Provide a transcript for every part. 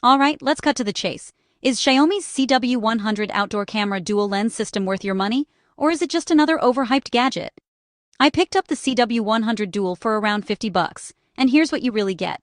Alright, let's cut to the chase. Is Xiaomi's CW100 outdoor camera dual lens system worth your money, or is it just another overhyped gadget? I picked up the CW100 dual for around $50, and here's what you really get.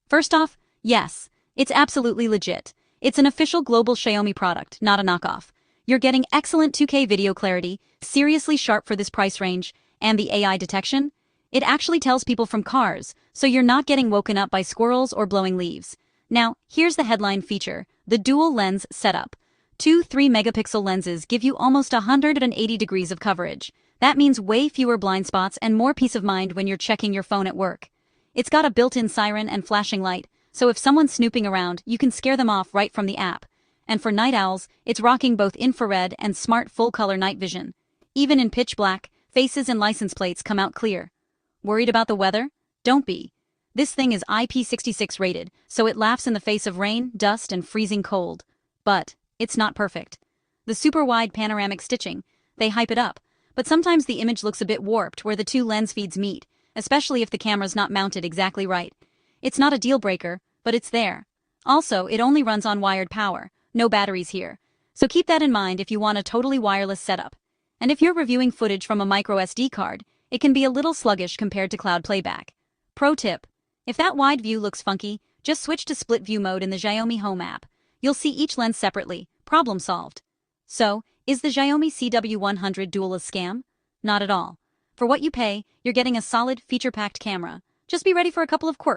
First off, yes, it's absolutely legit. It's an official global Xiaomi product, not a knockoff. You're getting excellent 2K video clarity, seriously sharp for this price range, and the AI detection. It actually tells people from cars, so you're not getting woken up by squirrels or blowing leaves. Now, here's the headline feature, the dual lens setup. Two 3-megapixel lenses give you almost 180 degrees of coverage. That means way fewer blind spots and more peace of mind when you're checking your phone at work. It's got a built-in siren and flashing light, so if someone's snooping around, you can scare them off right from the app. And for night owls, it's rocking both infrared and smart full-color night vision. Even in pitch black, faces and license plates come out clear. Worried about the weather? Don't be. This thing is IP66 rated, so it laughs in the face of rain, dust, and freezing cold. But it's not perfect. The super-wide panoramic stitching, they hype it up, but sometimes the image looks a bit warped where the two lens feeds meet, especially if the camera's not mounted exactly right. It's not a deal-breaker, but it's there. Also, it only runs on wired power, no batteries here. So keep that in mind if you want a totally wireless setup. And if you're reviewing footage from a micro SD card, it can be a little sluggish compared to cloud playback. Pro tip: if that wide view looks funky, just switch to split view mode in the Xiaomi Home app. You'll see each lens separately. Problem solved. So, is the Xiaomi CW100 dual a scam? Not at all. For what you pay, you're getting a solid, feature-packed camera. Just be ready for a couple of quirks.